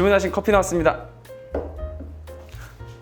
주문하신 커피 나왔습니다.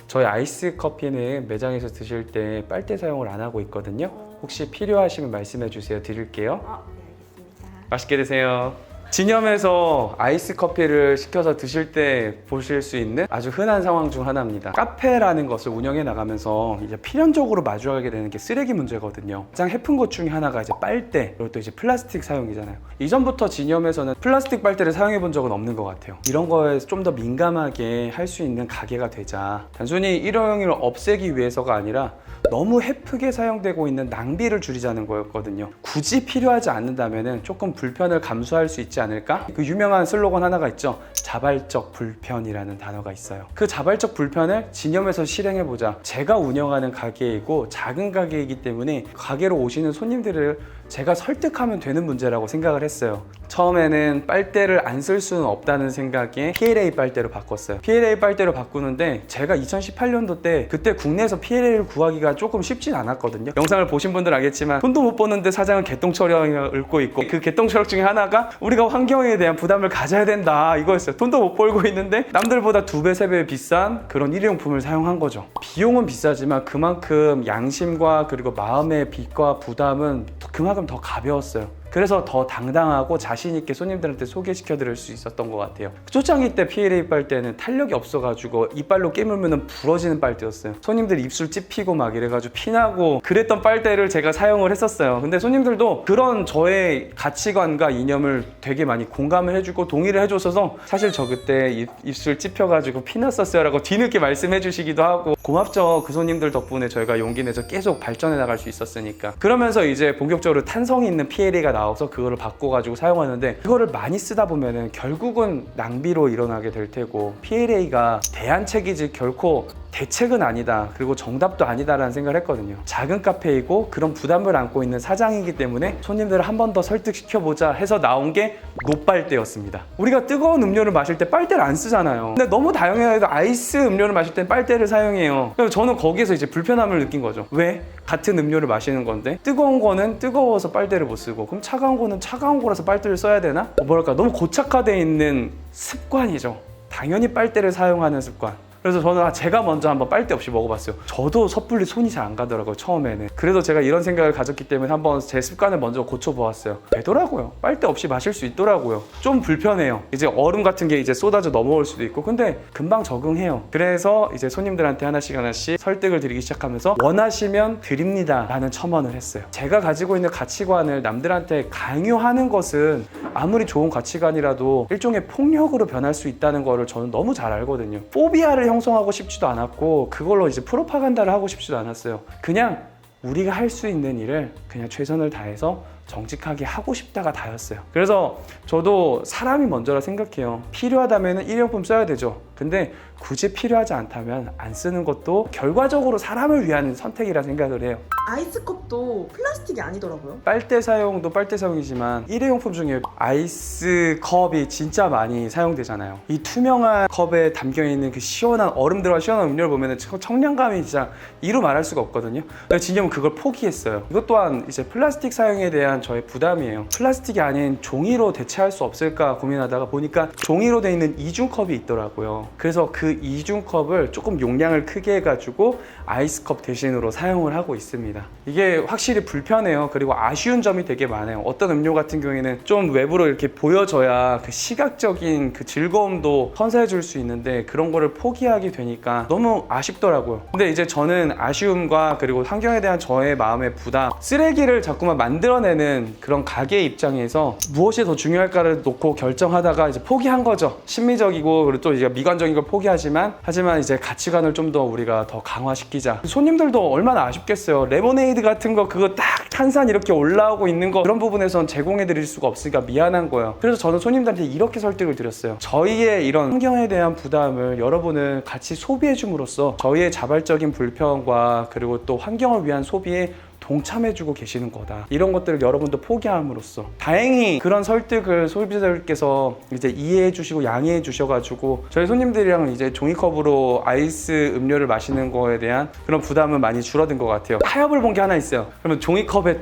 저희 아이스 커피는 매장에서 드실 때 빨대 사용을 안 하고 있거든요. 혹시 필요하시면 말씀해 주세요. 드릴게요. 네, 알겠습니다. 맛있게 드세요. 진염에서 아이스 커피를 시켜서 드실 때 보실 수 있는 아주 흔한 상황 중 하나입니다. 카페라는 것을 운영해 나가면서 이제 필연적으로 마주하게 되는 게 쓰레기 문제거든요. 가장 해픈 것 중에 하나가 이제 빨대, 그리고 또 이제 플라스틱 사용이잖아요. 이전부터 진염에서는 플라스틱 빨대를 사용해 본 적은 없는 것 같아요. 이런 거에 좀 더 민감하게 할 수 있는 가게가 되자. 단순히 일회용을 없애기 위해서가 아니라 너무 해프게 사용되고 있는 낭비를 줄이자는 거였거든요. 굳이 필요하지 않는다면 조금 불편을 감수할 수 있지 않을까? 그 유명한 슬로건 하나가 있죠. 자발적 불편이라는 단어가 있어요. 그 자발적 불편을 진염에서 실행해보자. 제가 운영하는 가게이고 작은 가게이기 때문에 가게로 오시는 손님들을 제가 설득하면 되는 문제라고 생각을 했어요. 처음에는 빨대를 안 쓸 수는 없다는 생각에 PLA 빨대로 바꿨어요. PLA 빨대로 바꾸는데 제가 2018년도 때 그때 국내에서 PLA를 구하기가 조금 쉽진 않았거든요. 영상을 보신 분들 알겠지만 돈도 못 버는데 사장은 개똥처럼을 읊고 있고, 그 개똥처럼 중에 하나가 우리가 환경에 대한 부담을 가져야 된다 이거였어요. 돈도 못 벌고 있는데 남들보다 2배, 3배 비싼 그런 일회용품을 사용한 거죠. 비용은 비싸지만 그만큼 양심과 그리고 마음의 빚과 부담은 그만큼 더 가벼웠어요. 그래서 더 당당하고 자신있게 손님들한테 소개시켜 드릴 수 있었던 것 같아요. 초창기 때 PLA 빨대는 탄력이 없어가지고 이빨로 깨물면 부러지는 빨대였어요. 손님들이 입술 찝히고 막 이래가지고 피나고 그랬던 빨대를 제가 사용을 했었어요. 근데 손님들도 그런 저의 가치관과 이념을 되게 많이 공감을 해주고 동의를 해줘서 사실 저 그때 입술 찝혀가지고 피났었어요 라고 뒤늦게 말씀해 주시기도 하고 고맙죠. 그 손님들 덕분에 저희가 용기 내서 계속 발전해 나갈 수 있었으니까. 그러면서 이제 본격적으로 탄성이 있는 PLA가 나와서 그거를 바꿔가지고 사용하는데, 그거를 많이 쓰다 보면은 결국은 낭비로 일어나게 될 테고 PLA가 대안책이지 결코 대책은 아니다, 그리고 정답도 아니다라는 생각을 했거든요. 작은 카페이고 그런 부담을 안고 있는 사장이기 때문에 손님들을 한 번 더 설득시켜보자 해서 나온 게 노빨대였습니다. 우리가 뜨거운 음료를 마실 때 빨대를 안 쓰잖아요. 근데 너무 다양해서 아이스 음료를 마실 때 빨대를 사용해요. 그래서 저는 거기에서 이제 불편함을 느낀 거죠. 왜? 같은 음료를 마시는 건데 뜨거운 거는 뜨거워서 빨대를 못 쓰고, 그럼 차가운 거는 차가운 거라서 빨대를 써야 되나? 뭐랄까, 너무 고착화되어 있는 습관이죠. 당연히 빨대를 사용하는 습관. 그래서 저는 제가 먼저 한번 빨대 없이 먹어봤어요. 저도 섣불리 손이 잘 안 가더라고요, 처음에는. 그래서 제가 이런 생각을 가졌기 때문에 한번 제 습관을 먼저 고쳐보았어요. 되더라고요. 빨대 없이 마실 수 있더라고요. 좀 불편해요. 이제 얼음 같은 게 이제 쏟아져 넘어올 수도 있고, 근데 금방 적응해요. 그래서 이제 손님들한테 하나씩 설득을 드리기 시작하면서 원하시면 드립니다 라는 첨언을 했어요. 제가 가지고 있는 가치관을 남들한테 강요하는 것은 아무리 좋은 가치관이라도 일종의 폭력으로 변할 수 있다는 거를 저는 너무 잘 알거든요. 포비아를 형성하고 싶지도 않았고 그걸로 이제 프로파간다를 하고 싶지도 않았어요. 그냥 우리가 할 수 있는 일을 그냥 최선을 다해서 정직하게 하고 싶다가 다였어요. 그래서 저도 사람이 먼저라 생각해요. 필요하다면 일회용품 써야 되죠. 근데 굳이 필요하지 않다면 안 쓰는 것도 결과적으로 사람을 위한 선택이라 생각을 해요. 아이스컵도 플라스틱이 아니더라고요. 빨대 사용도 빨대 사용이지만 일회용품 중에 아이스컵이 진짜 많이 사용되잖아요. 이 투명한 컵에 담겨있는 그 시원한 얼음 들어간 시원한 음료를 보면 청량감이 진짜 이루 말할 수가 없거든요. 근데 진영은 그걸 포기했어요. 이것 또한 이제 플라스틱 사용에 대한 저의 부담이에요. 플라스틱이 아닌 종이로 대체할 수 없을까 고민하다가 보니까 종이로 되어 있는 이중컵이 있더라고요. 그래서 그 이중컵을 조금 용량을 크게 해가지고 아이스컵 대신으로 사용을 하고 있습니다. 이게 확실히 불편해요. 그리고 아쉬운 점이 되게 많아요. 어떤 음료 같은 경우에는 좀 외부로 이렇게 보여져야 그 시각적인 그 즐거움도 선사해 줄 수 있는데 그런 거를 포기하게 되니까 너무 아쉽더라고요. 근데 이제 저는 아쉬움과 그리고 환경에 대한 저의 마음의 부담, 쓰레기를 자꾸만 만들어내는 그런 가게 입장에서 무엇이 더 중요할까를 놓고 결정하다가 이제 포기한 거죠. 심미적이고 그리고 또 이제 미관적인 걸 포기하지만 이제 가치관을 좀 더 우리가 더 강화시키자. 손님들도 얼마나 아쉽겠어요. 레모네이드 같은 거 그거 딱 탄산 이렇게 올라오고 있는 거 그런 부분에선 제공해 드릴 수가 없으니까 미안한 거예요. 그래서 저는 손님들한테 이렇게 설득을 드렸어요. 저희의 이런 환경에 대한 부담을 여러분은 같이 소비해 줌으로써 저희의 자발적인 불편과 그리고 또 환경을 위한 소비에 동참해주고 계시는 거다. 이런 것들을 여러분도 포기함으로써 다행히 그런 설득을 소비자들께서 이제 이해해 주시고 양해해 주셔가지고 저희 손님들이랑 이제 종이컵으로 아이스 음료를 마시는 거에 대한 그런 부담은 많이 줄어든 것 같아요. 타협을 본 게 하나 있어요. 그러면 종이컵의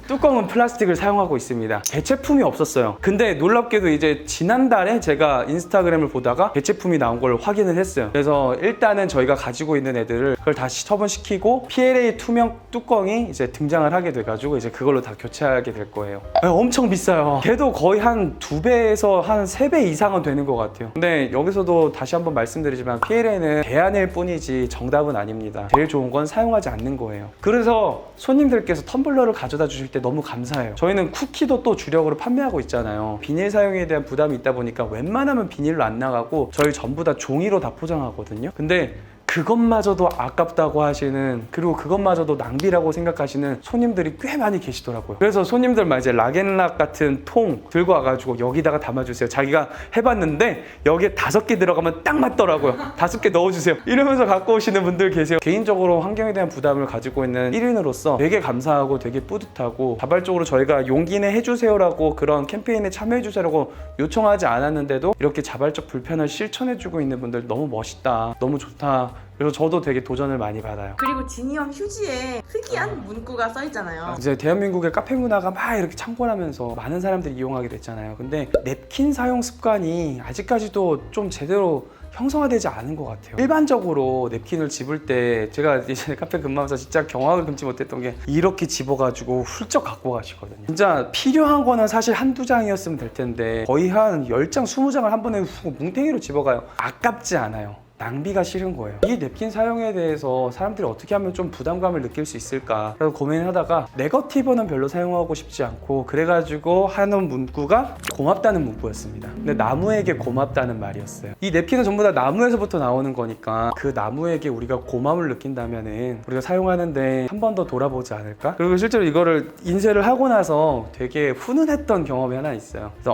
뚜껑은 플라스틱을 사용하고 있습니다. 대체품이 없었어요. 근데 놀랍게도 이제 지난달에 제가 인스타그램을 보다가 대체품이 나온 걸 확인을 했어요. 그래서 일단은 저희가 가지고 있는 애들을 그걸 다시 처분시키고 PLA 투명 뚜껑이 이제 등장을 하게 돼가지고 이제 그걸로 다 교체하게 될 거예요. 엄청 비싸요. 걔도 거의 한 2배에서 한 3배 이상은 되는 것 같아요. 근데 여기서도 다시 한번 말씀드리지만 PLA는 대안일 뿐이지 정답은 아닙니다. 제일 좋은 건 사용하지 않는 거예요. 그래서 손님들께서 텀블러를 가져다 주실 때 너무 감사해요. 저희는 쿠키도 또 주력으로 판매하고 있잖아요. 비닐 사용에 대한 부담이 있다 보니까 웬만하면 비닐로 안 나가고 저희 전부 다 종이로 다 포장하거든요. 근데 그것마저도 아깝다고 하시는, 그리고 그것마저도 낭비라고 생각하시는 손님들이 꽤 많이 계시더라고요. 그래서 손님들만 이제 락앤락 같은 통 들고 와가지고 여기다가 담아주세요. 자기가 해봤는데 여기에 5개 들어가면 딱 맞더라고요. 5개 넣어주세요. 이러면서 갖고 오시는 분들 계세요. 개인적으로 환경에 대한 부담을 가지고 있는 1인으로서 되게 감사하고 되게 뿌듯하고, 자발적으로 저희가 용기내 해주세요라고 그런 캠페인에 참여해주세요라고 요청하지 않았는데도 이렇게 자발적 불편을 실천해주고 있는 분들 너무 멋있다, 너무 좋다. 그래서 저도 되게 도전을 많이 받아요. 그리고 지니엄 휴지에 특이한 문구가 써 있잖아요. 이제 대한민국의 카페 문화가 막 이렇게 창궐하면서 많은 사람들이 이용하게 됐잖아요. 근데 냅킨 사용 습관이 아직까지도 좀 제대로 형성화되지 않은 것 같아요. 일반적으로 냅킨을 집을 때 제가 이제 카페 근무하면서 진짜 경악을 금치 못했던 게 이렇게 집어가지고 훌쩍 갖고 가시거든요. 진짜 필요한 거는 사실 한두 장이었으면 될 텐데 거의 한 10장, 20장을 한 번에 후 뭉탱이로 집어가요. 아깝지 않아요. 낭비가 싫은 거예요. 이 냅킨 사용에 대해서 사람들이 어떻게 하면 좀 부담감을 느낄 수 있을까, 그래서 고민하다가 네거티브는 별로 사용하고 싶지 않고, 그래가지고 하는 문구가 고맙다는 문구였습니다. 근데 나무에게 고맙다는 말이었어요. 이 냅킨은 전부 다 나무에서부터 나오는 거니까 그 나무에게 우리가 고마움을 느낀다면은 우리가 사용하는데 한 번 더 돌아보지 않을까? 그리고 실제로 이거를 인쇄를 하고 나서 되게 훈훈했던 경험이 하나 있어요. 그래서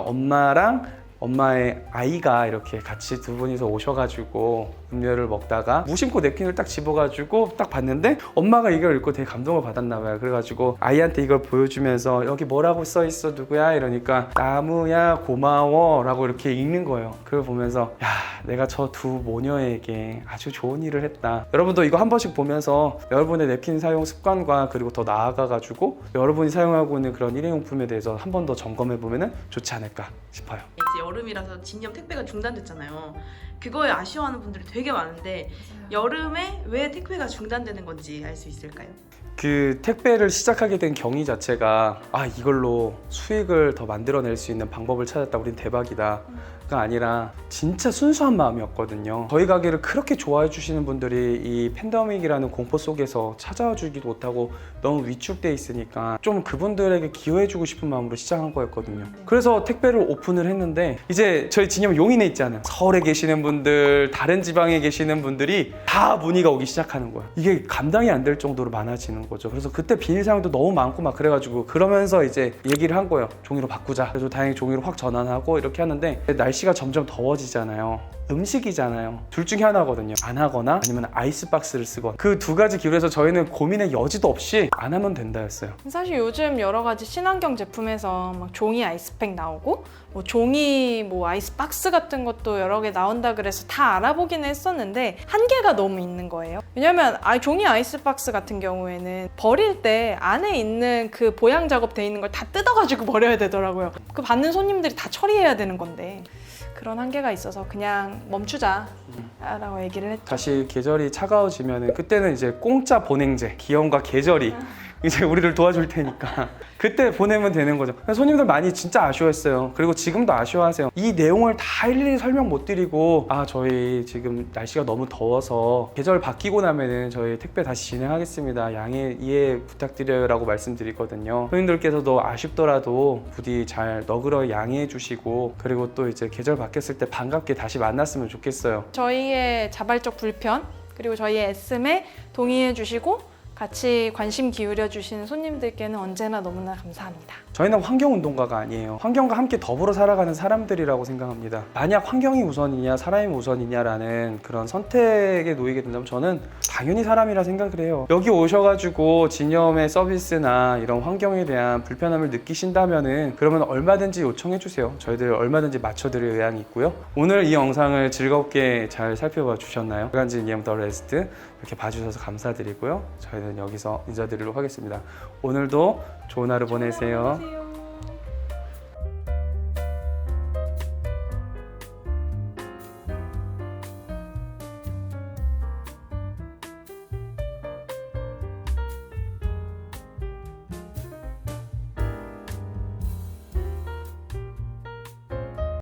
엄마의 아이가 이렇게 같이 두 분이서 오셔가지고 음료를 먹다가 무심코 냅킨을 딱 집어가지고 딱 봤는데 엄마가 이걸 읽고 되게 감동을 받았나 봐요. 그래가지고 아이한테 이걸 보여주면서 여기 뭐라고 써있어 누구야? 이러니까 나무야 고마워 라고 이렇게 읽는 거예요. 그걸 보면서 야, 내가 저 두 모녀에게 아주 좋은 일을 했다. 여러분도 이거 한 번씩 보면서 여러분의 냅킨 사용 습관과 그리고 더 나아가가지고 여러분이 사용하고 있는 그런 일회용품에 대해서 한 번 더 점검해보면 좋지 않을까 싶어요. 이제 여름이라서 진니엄 택배가 중단됐잖아요. 그거에 아쉬워하는 분들이 되게 많은데 여름에 왜 택배가 중단되는 건지 알 수 있을까요? 그 택배를 시작하게 된 경위 자체가 이걸로 수익을 더 만들어낼 수 있는 방법을 찾았다, 우린 대박이다 가 아니라 진짜 순수한 마음이었거든요. 저희 가게를 그렇게 좋아해 주시는 분들이 이 팬데믹이라는 공포 속에서 찾아와 주기도 못하고 너무 위축돼 있으니까 좀 그분들에게 기여해 주고 싶은 마음으로 시작한 거였거든요. 그래서 택배를 오픈을 했는데 이제 저희 진영 용인에 있잖아요. 서울에 계시는 분들, 다른 지방에 계시는 분들이 다 문의가 오기 시작하는 거예요. 이게 감당이 안 될 정도로 많아지는 거죠. 그래서 그때 비닐 사용도 너무 많고 막 그래가지고, 그러면서 이제 얘기를 한 거예요. 종이로 바꾸자. 그래서 다행히 종이로 확 전환하고 이렇게 하는데, 날씨가 점점 더워지잖아요. 음식이잖아요. 둘 중에 하나거든요. 안 하거나 아니면 아이스박스를 쓰거나. 그 두 가지 기로에서 저희는 고민의 여지도 없이 안 하면 된다였어요. 사실 요즘 여러 가지 친환경 제품에서 막 종이 아이스팩 나오고 뭐 종이 뭐 아이스박스 같은 것도 여러 개 나온다 그래서 다 알아보기는 했었는데 한계가 너무 있는 거예요. 왜냐면 종이 아이스박스 같은 경우에는 버릴 때 안에 있는 그 보양 작업 돼 있는 걸 다 뜯어가지고 버려야 되더라고요. 그 받는 손님들이 다 처리해야 되는 건데 그런 한계가 있어서 그냥 멈추자 라고 얘기를 했죠. 다시 계절이 차가워지면 그때는 이제 공짜 보냉제, 기업과 계절이 이제 우리를 도와줄 테니까 그때 보내면 되는 거죠. 손님들 많이 진짜 아쉬워했어요. 그리고 지금도 아쉬워하세요. 이 내용을 다 일일이 설명 못 드리고 저희 지금 날씨가 너무 더워서 계절 바뀌고 나면은 저희 택배 다시 진행하겠습니다. 양해 이해 부탁드려요 라고 말씀드리거든요. 손님들께서도 아쉽더라도 부디 잘 너그러이 양해해 주시고, 그리고 또 이제 계절 바뀌었을 때 반갑게 다시 만났으면 좋겠어요. 저희의 자발적 불편 그리고 저희의 애씀에 동의해 주시고 같이 관심 기울여 주시는 손님들께는 언제나 너무나 감사합니다. 저희는 환경운동가가 아니에요. 환경과 함께 더불어 살아가는 사람들이라고 생각합니다. 만약 환경이 우선이냐 사람이 우선이냐라는 그런 선택에 놓이게 된다면 저는 당연히 사람이라 생각을 해요. 여기 오셔가지고 진염의 서비스나 이런 환경에 대한 불편함을 느끼신다면은 그러면 얼마든지 요청해 주세요. 저희들 얼마든지 맞춰드릴 의향이 있고요. 오늘 이 영상을 즐겁게 잘 살펴봐 주셨나요? 간지니엄 더 레스트 이렇게 봐주셔서 감사드리고요. 저희는 여기서 인사드리도록 하겠습니다. 오늘도 좋은 하루 보내세요.